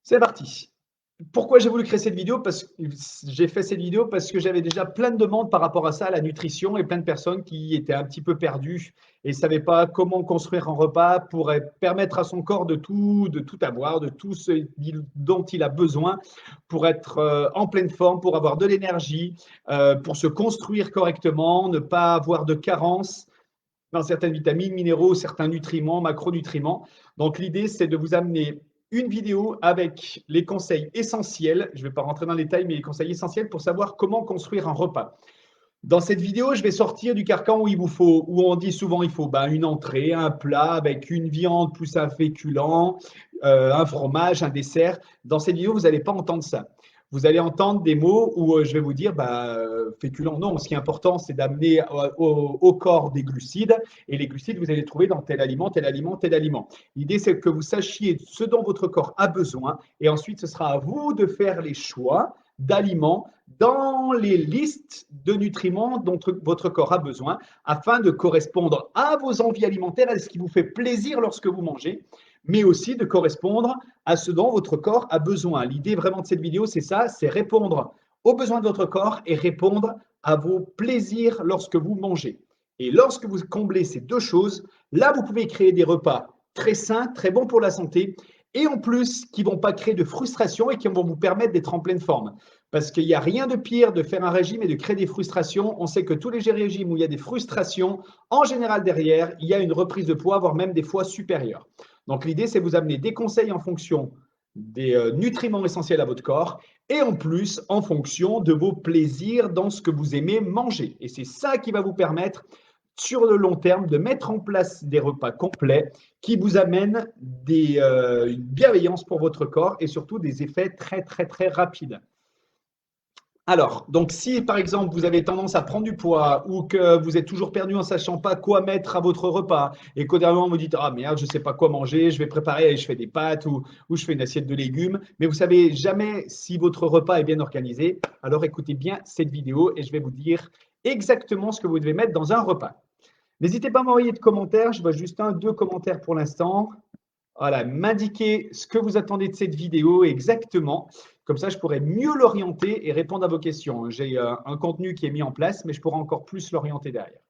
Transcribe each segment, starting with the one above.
C'est parti. Pourquoi j'ai voulu créer cette vidéo? Parce que j'ai fait cette vidéo parce que j'avais déjà plein de demandes par rapport à ça, à la nutrition, et plein de personnes qui étaient un petit peu perdues et ne savaient pas comment construire un repas pour permettre à son corps de tout avoir, de tout ce dont il a besoin pour être en pleine forme, pour avoir de l'énergie, pour se construire correctement, ne pas avoir de carences dans certaines vitamines, minéraux, certains nutriments, macronutriments. Donc l'idée, c'est de vous amener une vidéo avec les conseils essentiels, je ne vais pas rentrer dans les détails, mais les conseils essentiels pour savoir comment construire un repas. Dans cette vidéo, je vais sortir du carcan où il vous faut, où on dit souvent il faut une entrée, un plat avec une viande plus un féculent, un fromage, un dessert. Dans cette vidéo, vous n'allez pas entendre ça. Vous allez entendre des mots où je vais vous dire féculent, non. Ce qui est important, c'est d'amener au corps des glucides. Et les glucides, vous allez les trouver dans tel aliment, tel aliment, tel aliment. L'idée, c'est que vous sachiez ce dont votre corps a besoin. Et ensuite, ce sera à vous de faire les choix d'aliments dans les listes de nutriments dont votre corps a besoin afin de correspondre à vos envies alimentaires, à ce qui vous fait plaisir lorsque vous mangez, mais aussi de correspondre à ce dont votre corps a besoin. L'idée vraiment de cette vidéo, c'est ça, c'est répondre aux besoins de votre corps et répondre à vos plaisirs lorsque vous mangez. Et lorsque vous comblez ces deux choses, là, vous pouvez créer des repas très sains, très bons pour la santé, et en plus, qui ne vont pas créer de frustration et qui vont vous permettre d'être en pleine forme. Parce qu'il n'y a rien de pire de faire un régime et de créer des frustrations. On sait que tous les régimes où il y a des frustrations, en général derrière, il y a une reprise de poids, voire même des fois supérieures. Donc l'idée, c'est de vous amener des conseils en fonction des nutriments essentiels à votre corps et en plus en fonction de vos plaisirs dans ce que vous aimez manger. Et c'est ça qui va vous permettre sur le long terme de mettre en place des repas complets qui vous amènent une bienveillance pour votre corps et surtout des effets très très très rapides. Alors, donc si par exemple vous avez tendance à prendre du poids ou que vous êtes toujours perdu en ne sachant pas quoi mettre à votre repas et qu'au dernier moment vous dites ah merde je ne sais pas quoi manger, je vais préparer et je fais des pâtes ou je fais une assiette de légumes, mais vous savez jamais si votre repas est bien organisé, alors écoutez bien cette vidéo et je vais vous dire exactement ce que vous devez mettre dans un repas. N'hésitez pas à m'envoyer de commentaires, je vois juste deux commentaires pour l'instant. Voilà, m'indiquer ce que vous attendez de cette vidéo exactement. Comme ça, je pourrais mieux l'orienter et répondre à vos questions. J'ai un contenu qui est mis en place, mais je pourrais encore plus l'orienter derrière.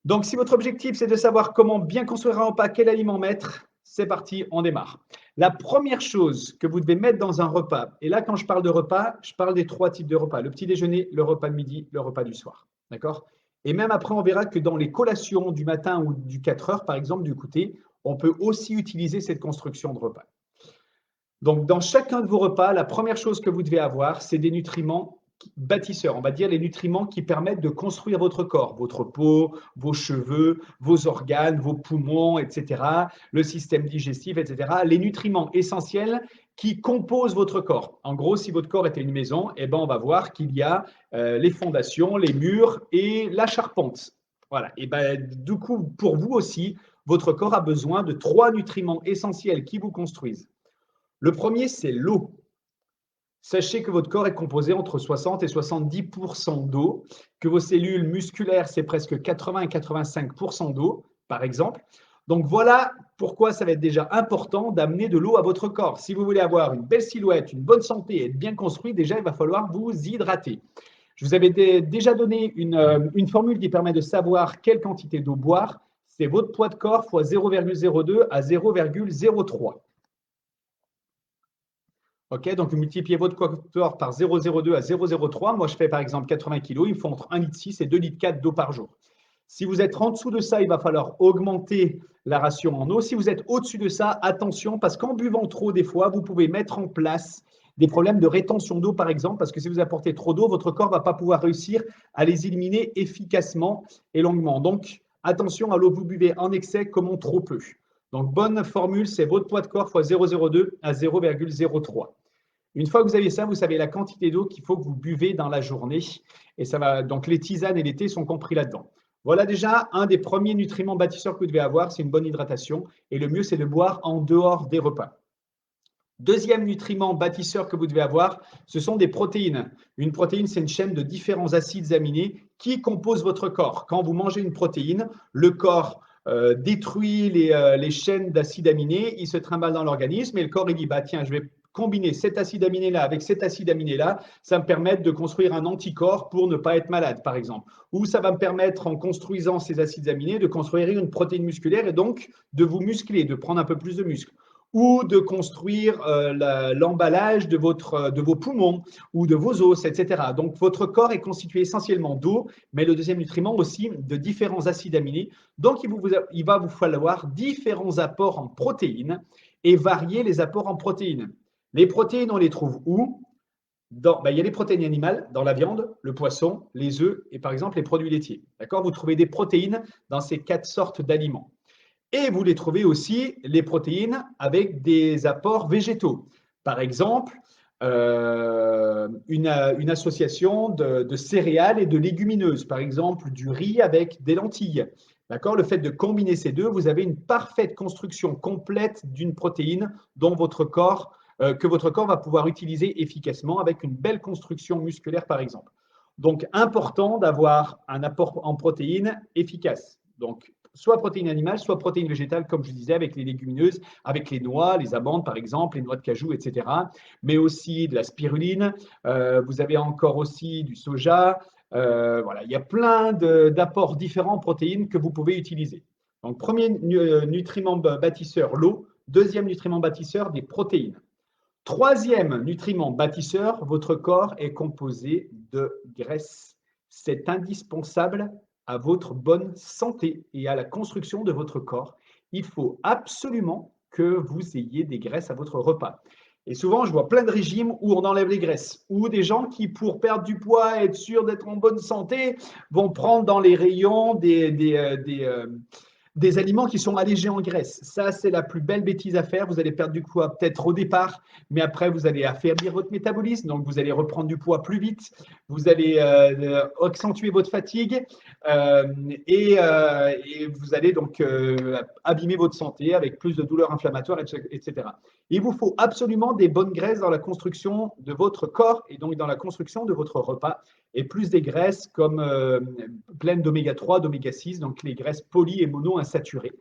Donc, si votre objectif, c'est de savoir comment bien construire un repas, quel aliment mettre, c'est parti, on démarre. La première chose que vous devez mettre dans un repas, et là, quand je parle de repas, je parle des trois types de repas. Le petit déjeuner, le repas de midi, le repas du soir. D'accord? Et même après, on verra que dans les collations du matin ou du 4 heures, par exemple, du goûter, on peut aussi utiliser cette construction de repas. Donc, dans chacun de vos repas, la première chose que vous devez avoir, c'est des nutriments bâtisseurs. On va dire les nutriments qui permettent de construire votre corps, votre peau, vos cheveux, vos organes, vos poumons, etc., le système digestif, etc. Les nutriments essentiels qui composent votre corps. En gros, si votre corps était une maison, eh ben, on va voir qu'il y a les fondations, les murs et la charpente. Voilà. Et ben, du coup, pour vous aussi, votre corps a besoin de trois nutriments essentiels qui vous construisent. Le premier, c'est l'eau. Sachez que votre corps est composé entre 60 et 70% d'eau, que vos cellules musculaires, c'est presque 80 et 85% d'eau, par exemple. Donc voilà pourquoi ça va être déjà important d'amener de l'eau à votre corps. Si vous voulez avoir une belle silhouette, une bonne santé et être bien construit, déjà, il va falloir vous hydrater. Je vous avais déjà donné une formule qui permet de savoir quelle quantité d'eau boire. C'est votre poids de corps fois 0,02 à 0,03. Ok, donc vous multipliez votre poids de corps par 0,02 à 0,03. Moi, je fais par exemple 80 kg. Il me faut entre 1,6 litre et 2,4 litres d'eau par jour. Si vous êtes en dessous de ça, il va falloir augmenter la ration en eau. Si vous êtes au-dessus de ça, attention, parce qu'en buvant trop, des fois, vous pouvez mettre en place des problèmes de rétention d'eau, par exemple, parce que si vous apportez trop d'eau, votre corps ne va pas pouvoir réussir à les éliminer efficacement et longuement. Donc, attention à l'eau que vous buvez en excès comme en trop peu. Donc, bonne formule, c'est votre poids de corps fois 0,02 à 0,03. Une fois que vous avez ça, vous savez la quantité d'eau qu'il faut que vous buvez dans la journée. Et ça va, donc les tisanes et les thés sont compris là-dedans. Voilà déjà un des premiers nutriments bâtisseurs que vous devez avoir, c'est une bonne hydratation. Et le mieux, c'est de boire en dehors des repas. Deuxième nutriment bâtisseur que vous devez avoir, ce sont des protéines. Une protéine, c'est une chaîne de différents acides aminés qui composent votre corps. Quand vous mangez une protéine, le corps détruit les chaînes d'acides aminés, il se trimballe dans l'organisme et le corps il dit bah tiens, je vais combiner cet acide aminé-là avec cet acide aminé-là, ça me permet de construire un anticorps pour ne pas être malade, par exemple. Ou ça va me permettre, en construisant ces acides aminés, de construire une protéine musculaire et donc de vous muscler, de prendre un peu plus de muscle. Ou de construire l'emballage de vos poumons ou de vos os, etc. Donc, votre corps est constitué essentiellement d'eau, mais le deuxième nutriment aussi de différents acides aminés. Donc, il va vous falloir différents apports en protéines et varier les apports en protéines. Les protéines, on les trouve où? Il y a les protéines animales dans la viande, le poisson, les œufs et par exemple les produits laitiers. D'accord? Vous trouvez des protéines dans ces 4 sortes d'aliments. Et vous les trouvez aussi, les protéines, avec des apports végétaux. Par exemple, une association de céréales et de légumineuses. Par exemple, du riz avec des lentilles. D'accord? Le fait de combiner ces deux, vous avez une parfaite construction complète d'une protéine dont que votre corps va pouvoir utiliser efficacement avec une belle construction musculaire, par exemple. Donc, important d'avoir un apport en protéines efficace. Donc, soit protéines animales, soit protéines végétales, comme je disais, avec les légumineuses, avec les noix, les amandes, par exemple, les noix de cajou, etc. Mais aussi de la spiruline. Vous avez encore aussi du soja. Voilà, il y a plein d'apports différents en protéines que vous pouvez utiliser. Donc, premier nutriment bâtisseur, l'eau. Deuxième nutriment bâtisseur, des protéines. Troisième nutriment bâtisseur, votre corps est composé de graisse. C'est indispensable à votre bonne santé et à la construction de votre corps. Il faut absolument que vous ayez des graisses à votre repas. Et souvent, je vois plein de régimes où on enlève les graisses, ou des gens qui, pour perdre du poids, être sûr d'être en bonne santé, vont prendre dans les rayons des aliments qui sont allégés en graisse. Ça, c'est la plus belle bêtise à faire. Vous allez perdre du poids peut-être au départ, mais après, vous allez affaiblir votre métabolisme, donc vous allez reprendre du poids plus vite, vous allez accentuer votre fatigue et vous allez donc abîmer votre santé avec plus de douleurs inflammatoires, etc. Il vous faut absolument des bonnes graisses dans la construction de votre corps et donc dans la construction de votre repas et plus des graisses comme pleines d'oméga 3, d'oméga 6, donc les graisses poly et monoinsaturées.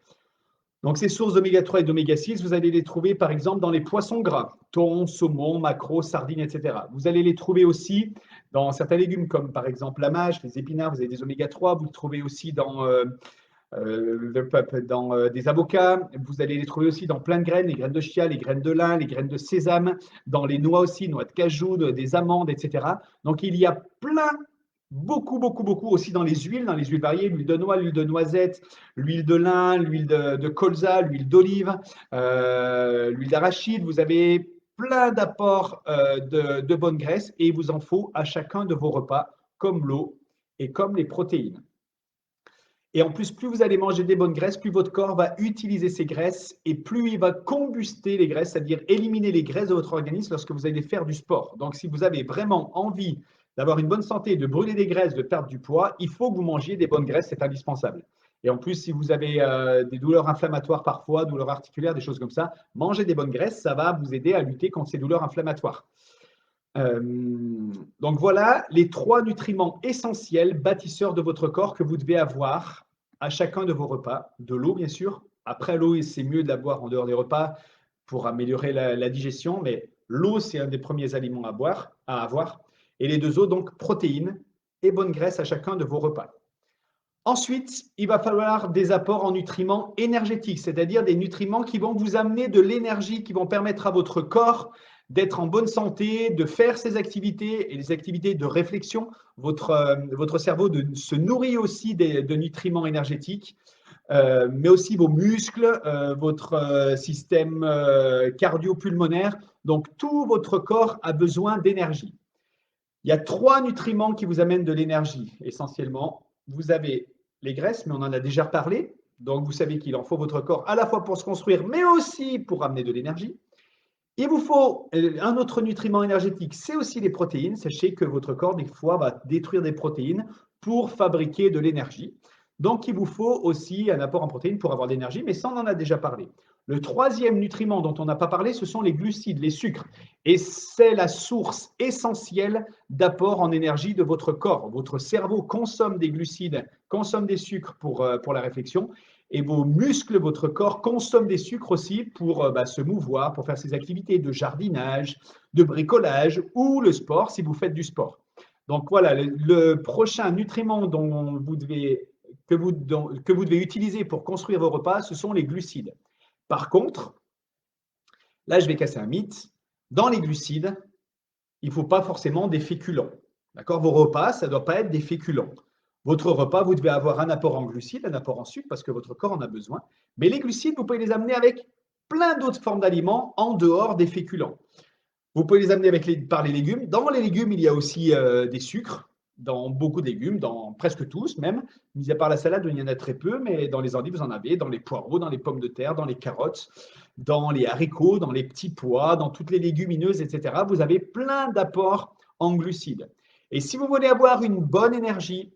Donc ces sources d'oméga 3 et d'oméga 6, vous allez les trouver par exemple dans les poissons gras, thon, saumon, maquereau, sardines, etc. Vous allez les trouver aussi dans certains légumes comme par exemple la mâche, les épinards, vous avez des oméga 3, vous le trouvez aussi dans des avocats, vous allez les trouver aussi dans plein de graines, les graines de chia, les graines de lin, les graines de sésame, dans les noix aussi, noix de cajou, des amandes, etc. Donc il y a plein, beaucoup aussi dans les huiles variées, l'huile de noix, l'huile de noisette, l'huile de lin, l'huile de colza, l'huile d'olive, l'huile d'arachide. Vous avez plein d'apports de bonnes graisses et il vous en faut à chacun de vos repas, comme l'eau et comme les protéines. Et en plus, plus vous allez manger des bonnes graisses, plus votre corps va utiliser ces graisses et plus il va combuster les graisses, c'est-à-dire éliminer les graisses de votre organisme lorsque vous allez faire du sport. Donc, si vous avez vraiment envie d'avoir une bonne santé, de brûler des graisses, de perdre du poids, il faut que vous mangiez des bonnes graisses, c'est indispensable. Et en plus, si vous avez des douleurs inflammatoires parfois, douleurs articulaires, des choses comme ça, manger des bonnes graisses, ça va vous aider à lutter contre ces douleurs inflammatoires. Donc voilà les 3 nutriments essentiels bâtisseurs de votre corps que vous devez avoir à chacun de vos repas. De l'eau, bien sûr. Après, l'eau, c'est mieux de la boire en dehors des repas pour améliorer la digestion, mais l'eau, c'est un des premiers aliments à avoir. Et les 2 autres, donc protéines et bonne graisse à chacun de vos repas. Ensuite, il va falloir des apports en nutriments énergétiques, c'est-à-dire des nutriments qui vont vous amener de l'énergie, qui vont permettre à votre corps d'être en bonne santé, de faire ses activités et les activités de réflexion. Votre cerveau se nourrit aussi de nutriments énergétiques, mais aussi vos muscles, votre système cardio-pulmonaire. Donc, tout votre corps a besoin d'énergie. Il y a 3 nutriments qui vous amènent de l'énergie, essentiellement. Vous avez les graisses, mais on en a déjà parlé. Donc, vous savez qu'il en faut votre corps à la fois pour se construire, mais aussi pour amener de l'énergie. Il vous faut un autre nutriment énergétique, c'est aussi les protéines. Sachez que votre corps, des fois, va détruire des protéines pour fabriquer de l'énergie. Donc, il vous faut aussi un apport en protéines pour avoir de l'énergie, mais ça, on en a déjà parlé. Le 3e nutriment dont on n'a pas parlé, ce sont les glucides, les sucres. Et c'est la source essentielle d'apport en énergie de votre corps. Votre cerveau consomme des glucides, consomme des sucres pour la réflexion. et vos muscles, votre corps consomme des sucres aussi pour se mouvoir, pour faire ses activités de jardinage, de bricolage ou le sport si vous faites du sport. Donc voilà, le prochain nutriment que vous devez utiliser pour construire vos repas, ce sont les glucides. Par contre, là je vais casser un mythe, dans les glucides, il ne faut pas forcément des féculents. D'accord? Vos repas, ça ne doit pas être des féculents. Votre repas, vous devez avoir un apport en glucides, un apport en sucre, parce que votre corps en a besoin. Mais les glucides, vous pouvez les amener avec plein d'autres formes d'aliments en dehors des féculents. Vous pouvez les amener par les légumes. Dans les légumes, il y a aussi des sucres, dans beaucoup de légumes, dans presque tous même. Mis à part la salade, il y en a très peu, mais dans les endives, vous en avez, dans les poireaux, dans les pommes de terre, dans les carottes, dans les haricots, dans les petits pois, dans toutes les légumineuses, etc. Vous avez plein d'apports en glucides. Et si vous voulez avoir une bonne énergie,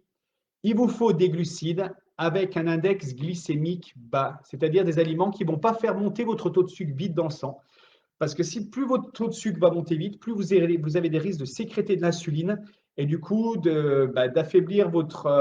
il vous faut des glucides avec un index glycémique bas, c'est-à-dire des aliments qui ne vont pas faire monter votre taux de sucre vite dans le sang. Parce que si plus votre taux de sucre va monter vite, plus vous avez des risques de sécréter de l'insuline et du coup d'affaiblir votre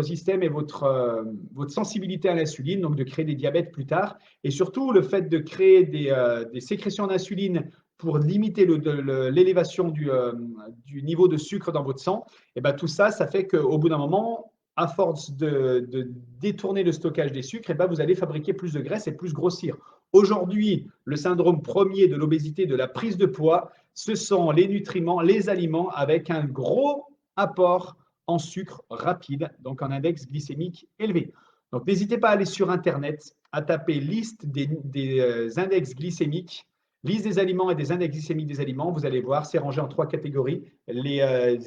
système et votre sensibilité à l'insuline, donc de créer des diabètes plus tard. Et surtout, le fait de créer des sécrétions d'insuline pour limiter l'élévation du niveau de sucre dans votre sang, et tout ça, ça fait qu'au bout d'un moment, à force de détourner le stockage des sucres, vous allez fabriquer plus de graisse et plus grossir. Aujourd'hui, le syndrome premier de l'obésité, de la prise de poids, ce sont les nutriments, les aliments avec un gros apport en sucre rapide, donc en index glycémique élevé. Donc n'hésitez pas à aller sur Internet, à taper liste des index glycémiques, liste des aliments et des index glycémiques des aliments. Vous allez voir, c'est rangé en 3 catégories, les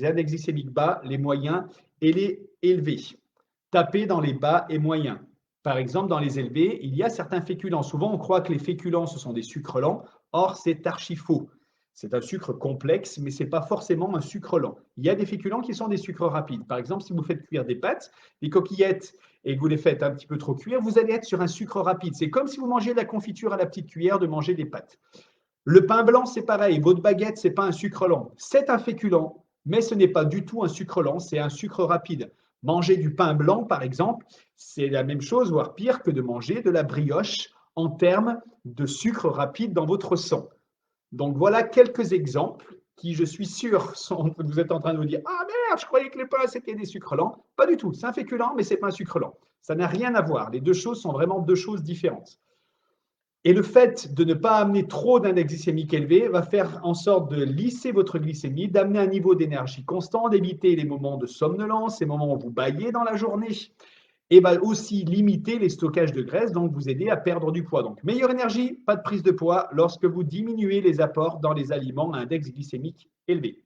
index glycémiques bas, les moyens et les élevés. Tapez dans les bas et moyens. Par exemple, dans les élevés, il y a certains féculents. Souvent, on croit que les féculents, ce sont des sucres lents. Or, c'est archi faux. C'est un sucre complexe, mais ce n'est pas forcément un sucre lent. Il y a des féculents qui sont des sucres rapides. Par exemple, si vous faites cuire des pâtes, des coquillettes, et que vous les faites un petit peu trop cuire, vous allez être sur un sucre rapide. C'est comme si vous mangez de la confiture à la petite cuillère de manger des pâtes. Le pain blanc, c'est pareil. Votre baguette, ce n'est pas un sucre lent. C'est un féculent, mais ce n'est pas du tout un sucre lent, c'est un sucre rapide. Manger du pain blanc, par exemple, c'est la même chose, voire pire que de manger de la brioche en termes de sucre rapide dans votre sang. Donc voilà quelques exemples qui, je suis sûr, vous êtes en train de vous dire « Ah merde, je croyais que les pains, c'était des sucres lents. » Pas du tout, c'est un féculent, mais ce n'est pas un sucre lent. Ça n'a rien à voir. Les deux choses sont vraiment deux choses différentes. Et le fait de ne pas amener trop d'index glycémique élevé va faire en sorte de lisser votre glycémie, d'amener un niveau d'énergie constant, d'éviter les moments de somnolence, les moments où vous bâillez dans la journée, et va aussi limiter les stockages de graisse, donc vous aider à perdre du poids. Donc meilleure énergie, pas de prise de poids lorsque vous diminuez les apports dans les aliments à index glycémique élevé.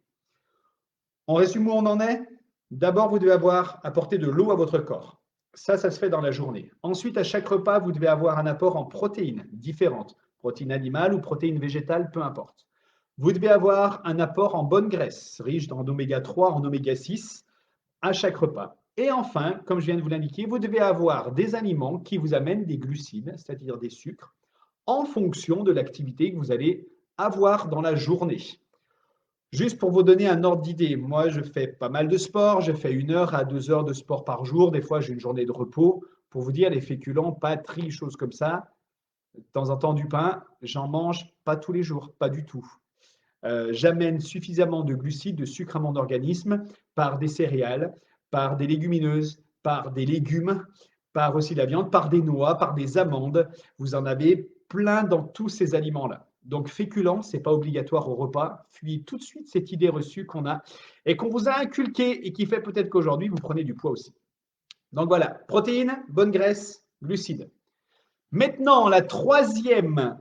On résume où on en est. D'abord, vous devez apporter de l'eau à votre corps. Ça se fait dans la journée. Ensuite, à chaque repas, vous devez avoir un apport en protéines différentes, protéines animales ou protéines végétales, peu importe. Vous devez avoir un apport en bonne graisse, riche en oméga 3, en oméga 6, à chaque repas. Et enfin, comme je viens de vous l'indiquer, vous devez avoir des aliments qui vous amènent des glucides, c'est-à-dire des sucres, en fonction de l'activité que vous allez avoir dans la journée. Juste pour vous donner un ordre d'idée, moi je fais pas mal de sport, je fais 1 heure à 2 heures de sport par jour, des fois j'ai une journée de repos. Pour vous dire, les féculents, pâteries, choses comme ça, de temps en temps du pain, j'en mange pas tous les jours, pas du tout. J'amène suffisamment de glucides, de sucre à mon organisme par des céréales, par des légumineuses, par des légumes, par aussi la viande, par des noix, par des amandes. Vous en avez plein dans tous ces aliments-là. Donc, féculents, ce n'est pas obligatoire au repas. Fuyez tout de suite cette idée reçue qu'on a et qu'on vous a inculquée et qui fait peut-être qu'aujourd'hui, vous prenez du poids aussi. Donc voilà, protéines, bonne graisse, glucides. Maintenant, la troisième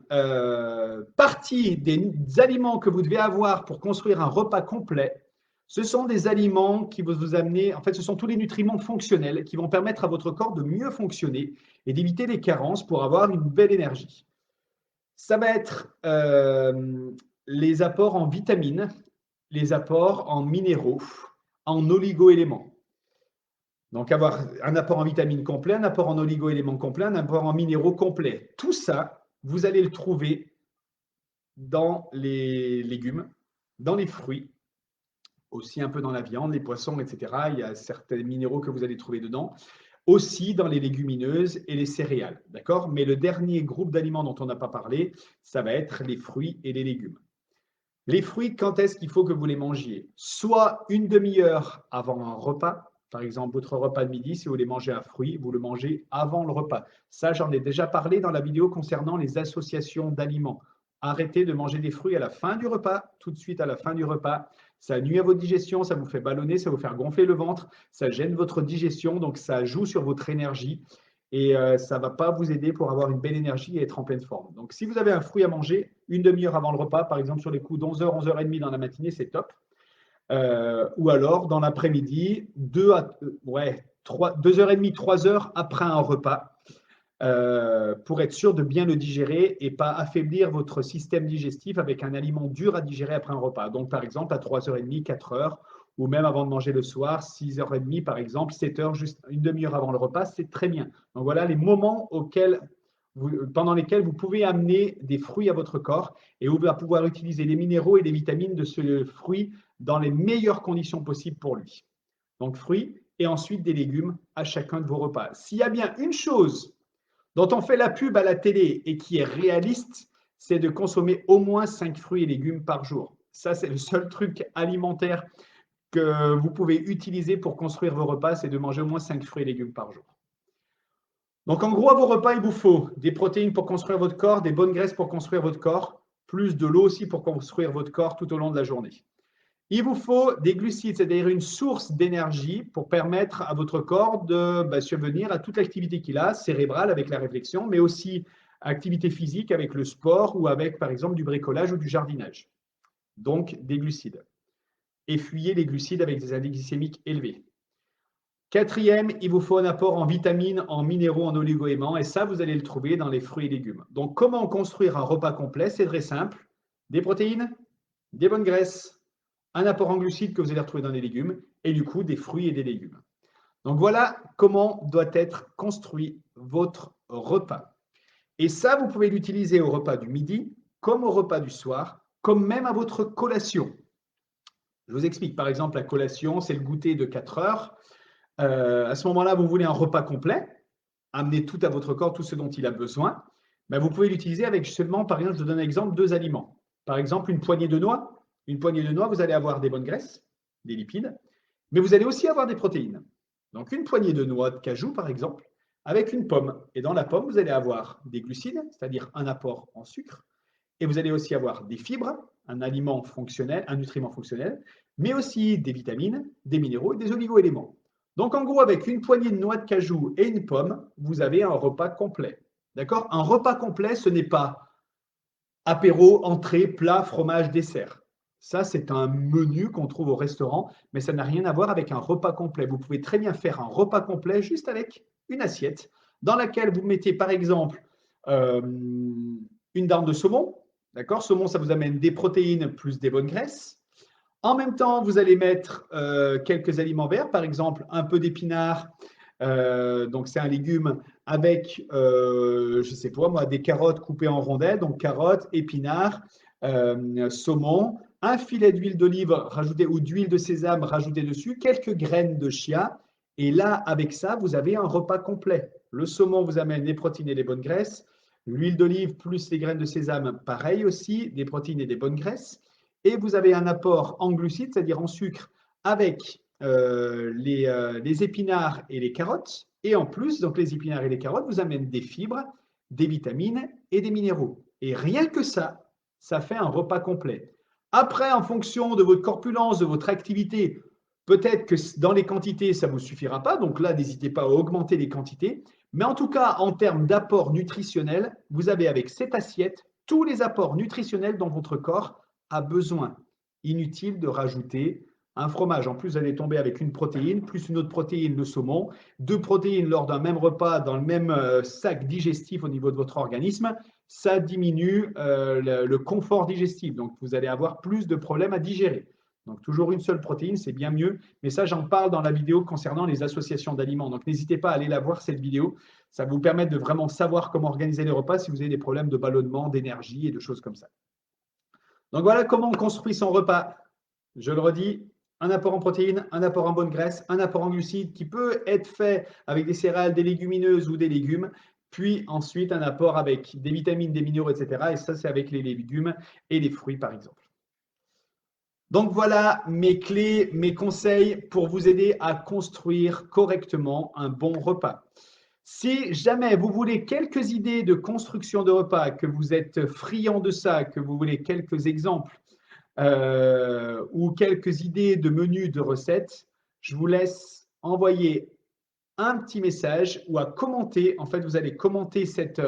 partie des aliments que vous devez avoir pour construire un repas complet, ce sont des aliments qui vont vous amener, en fait, ce sont tous les nutriments fonctionnels qui vont permettre à votre corps de mieux fonctionner et d'éviter les carences pour avoir une belle énergie. Ça va être les apports en vitamines, les apports en minéraux, en oligo-éléments. Donc, avoir un apport en vitamines complet, un apport en oligo-éléments complet, un apport en minéraux complet. Tout ça, vous allez le trouver dans les légumes, dans les fruits, aussi un peu dans la viande, les poissons, etc. Il y a certains minéraux que vous allez trouver dedans. aussi dans les légumineuses et les céréales. D'accord? Mais le dernier groupe d'aliments dont on n'a pas parlé, ça va être les fruits et les légumes. Les fruits, quand est-ce qu'il faut que vous les mangiez? Soit une demi-heure avant un repas. Par exemple, votre repas de midi, si vous voulez manger un fruit, vous le mangez avant le repas. Ça, j'en ai déjà parlé dans la vidéo concernant les associations d'aliments. Arrêtez de manger des fruits à la fin du repas, tout de suite à la fin du repas. Ça nuit à votre digestion, ça vous fait ballonner, ça va vous faire gonfler le ventre, ça gêne votre digestion, donc ça joue sur votre énergie et ça ne va pas vous aider pour avoir une belle énergie et être en pleine forme. Donc, si vous avez un fruit à manger, une demi-heure avant le repas, par exemple sur les coups d'11h, 11h30 dans la matinée, c'est top. Ou alors, dans l'après-midi, 2h30, 3h après un repas, pour être sûr de bien le digérer et pas affaiblir votre système digestif avec un aliment dur à digérer après un repas. Donc, par exemple, à 3h30, 4h, ou même avant de manger le soir, 6h30 par exemple, 7h, juste une demi-heure avant le repas, c'est très bien. Donc voilà les moments pendant lesquels vous pouvez amener des fruits à votre corps et vous allez pouvoir utiliser les minéraux et les vitamines de ce fruit dans les meilleures conditions possibles pour lui. Donc fruits et ensuite des légumes à chacun de vos repas. S'il y a bien une chose dont on fait la pub à la télé et qui est réaliste, c'est de consommer au moins 5 fruits et légumes par jour. Ça, c'est le seul truc alimentaire que vous pouvez utiliser pour construire vos repas, c'est de manger au moins 5 fruits et légumes par jour. Donc, en gros, à vos repas, il vous faut des protéines pour construire votre corps, des bonnes graisses pour construire votre corps, plus de l'eau aussi pour construire votre corps tout au long de la journée. Il vous faut des glucides, c'est-à-dire une source d'énergie pour permettre à votre corps de subvenir à toute l'activité qu'il a, cérébrale avec la réflexion, mais aussi activité physique avec le sport ou avec, par exemple, du bricolage ou du jardinage. Donc, des glucides. Et fuyez les glucides avec des indices glycémiques élevés. Quatrième, il vous faut un apport en vitamines, en minéraux, en oligo-éléments, et ça, vous allez le trouver dans les fruits et légumes. Donc, comment construire un repas complet? C'est très simple. Des protéines, des bonnes graisses, un apport en glucides que vous allez retrouver dans les légumes, et du coup, des fruits et des légumes. Donc, voilà comment doit être construit votre repas. Et ça, vous pouvez l'utiliser au repas du midi, comme au repas du soir, comme même à votre collation. Je vous explique, par exemple, la collation, c'est le goûter de 4 heures. À ce moment-là, vous voulez un repas complet, amener tout à votre corps, tout ce dont il a besoin. Vous pouvez l'utiliser avec seulement, par exemple, je vous donne un exemple, 2 aliments. Par exemple, une poignée de noix. Une poignée de noix, vous allez avoir des bonnes graisses, des lipides, mais vous allez aussi avoir des protéines. Donc, une poignée de noix de cajou, par exemple, avec une pomme. Et dans la pomme, vous allez avoir des glucides, c'est-à-dire un apport en sucre, et vous allez aussi avoir des fibres, un aliment fonctionnel, un nutriment fonctionnel, mais aussi des vitamines, des minéraux et des oligo-éléments. Donc, en gros, avec une poignée de noix de cajou et une pomme, vous avez un repas complet. D'accord? Un repas complet, ce n'est pas apéro, entrée, plat, fromage, dessert. Ça, c'est un menu qu'on trouve au restaurant, mais ça n'a rien à voir avec un repas complet. Vous pouvez très bien faire un repas complet juste avec une assiette dans laquelle vous mettez, par exemple, une dinde de saumon. D'accord? Saumon, ça vous amène des protéines plus des bonnes graisses. En même temps, vous allez mettre quelques aliments verts, par exemple un peu d'épinards. Donc, c'est un légume avec, je ne sais pas moi, des carottes coupées en rondelles. Donc, carottes, épinards, saumon, un filet d'huile d'olive rajouté ou d'huile de sésame rajouté dessus, quelques graines de chia. Et là, avec ça, vous avez un repas complet. Le saumon vous amène les protéines et les bonnes graisses. L'huile d'olive plus les graines de sésame, pareil aussi, des protéines et des bonnes graisses. Et vous avez un apport en glucides, c'est-à-dire en sucre, avec les épinards et les carottes. Et en plus, donc les épinards et les carottes vous amènent des fibres, des vitamines et des minéraux. Et rien que ça fait un repas complet. Après, en fonction de votre corpulence, de votre activité, peut-être que dans les quantités, ça ne vous suffira pas. Donc là, n'hésitez pas à augmenter les quantités. Mais en tout cas, en termes d'apport nutritionnel, vous avez avec cette assiette tous les apports nutritionnels dont votre corps a besoin. Inutile de rajouter un fromage. En plus, vous allez tomber avec une protéine, plus une autre protéine, le saumon, 2 protéines lors d'un même repas dans le même sac digestif au niveau de votre organisme. Ça diminue le confort digestif. Donc, vous allez avoir plus de problèmes à digérer. Donc, toujours une seule protéine, c'est bien mieux. Mais ça, j'en parle dans la vidéo concernant les associations d'aliments. Donc, n'hésitez pas à aller la voir, cette vidéo. Ça va vous permettre de vraiment savoir comment organiser les repas si vous avez des problèmes de ballonnement, d'énergie et de choses comme ça. Donc, voilà comment on construit son repas. Je le redis, un apport en protéines, un apport en bonne graisse, un apport en glucides qui peut être fait avec des céréales, des légumineuses ou des légumes, puis ensuite un apport avec des vitamines, des minéraux, etc. Et ça, c'est avec les légumes et les fruits, par exemple. Donc voilà mes clés, mes conseils pour vous aider à construire correctement un bon repas. Si jamais vous voulez quelques idées de construction de repas, que vous êtes friand de ça, que vous voulez quelques exemples ou quelques idées de menus, de recettes, je vous laisse envoyer un petit message ou à commenter. En fait, vous allez commenter cette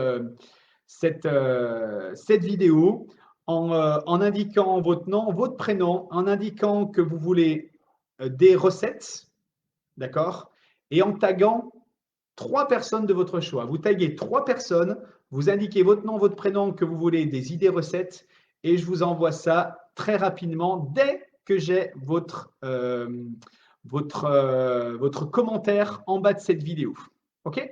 vidéo en indiquant votre nom, votre prénom, en indiquant que vous voulez des recettes, d'accord? Et en taguant 3 personnes de votre choix. Vous taguez 3 personnes, vous indiquez votre nom, votre prénom, que vous voulez des idées recettes, et je vous envoie ça très rapidement dès que j'ai votre commentaire en bas de cette vidéo. OK?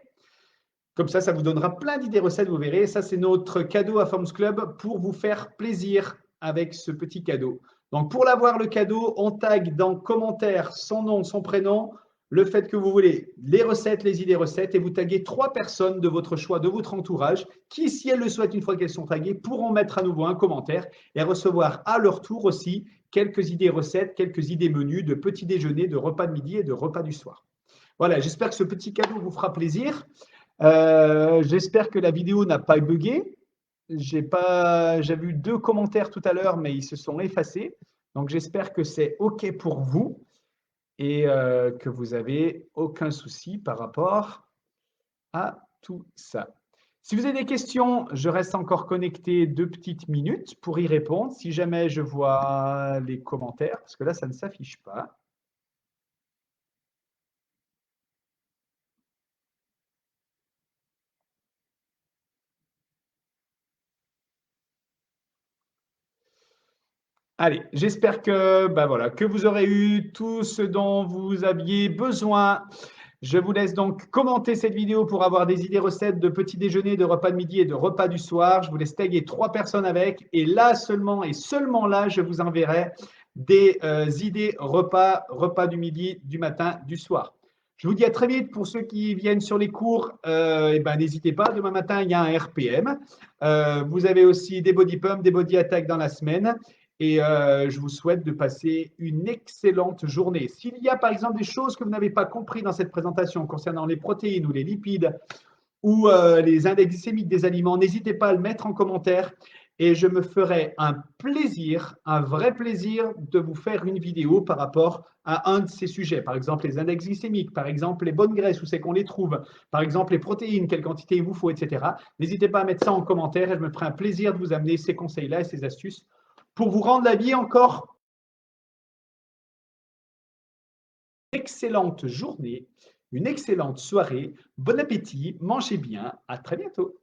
Comme ça vous donnera plein d'idées recettes, vous verrez. Ça, c'est notre cadeau à Forms Club pour vous faire plaisir avec ce petit cadeau. Donc, pour l'avoir, le cadeau, on tag dans commentaire son nom, son prénom, le fait que vous voulez les recettes, les idées recettes, et vous taguez 3 personnes de votre choix, de votre entourage, qui, si elles le souhaitent, une fois qu'elles sont taguées, pourront mettre à nouveau un commentaire et recevoir à leur tour aussi quelques idées recettes, quelques idées menus de petit déjeuner, de repas de midi et de repas du soir. Voilà, j'espère que ce petit cadeau vous fera plaisir. J'espère que la vidéo n'a pas bugué. J'ai vu 2 commentaires tout à l'heure, mais ils se sont effacés. Donc, j'espère que c'est OK pour vous et que vous avez aucun souci par rapport à tout ça. Si vous avez des questions, je reste encore connecté 2 petites minutes pour y répondre. Si jamais je vois les commentaires, parce que là, ça ne s'affiche pas. Allez, j'espère que, voilà, que vous aurez eu tout ce dont vous aviez besoin. Je vous laisse donc commenter cette vidéo pour avoir des idées recettes de petit déjeuner, de repas de midi et de repas du soir. Je vous laisse taguer 3 personnes avec. Et là seulement, et seulement là, je vous enverrai des idées repas du midi, du matin, du soir. Je vous dis à très vite pour ceux qui viennent sur les cours. N'hésitez pas, demain matin, il y a un RPM. Vous avez aussi des body pumps, des body attack dans la semaine. Et je vous souhaite de passer une excellente journée. S'il y a par exemple des choses que vous n'avez pas compris dans cette présentation concernant les protéines ou les lipides ou les index glycémiques des aliments, n'hésitez pas à le mettre en commentaire et je me ferai un plaisir, un vrai plaisir de vous faire une vidéo par rapport à un de ces sujets. Par exemple, les index glycémiques, par exemple, les bonnes graisses, où c'est qu'on les trouve, par exemple, les protéines, quelle quantité il vous faut, etc. N'hésitez pas à mettre ça en commentaire et je me ferai un plaisir de vous amener ces conseils-là et ces astuces pour vous rendre la vie encore une excellente journée, une excellente soirée. Bon appétit, mangez bien, à très bientôt.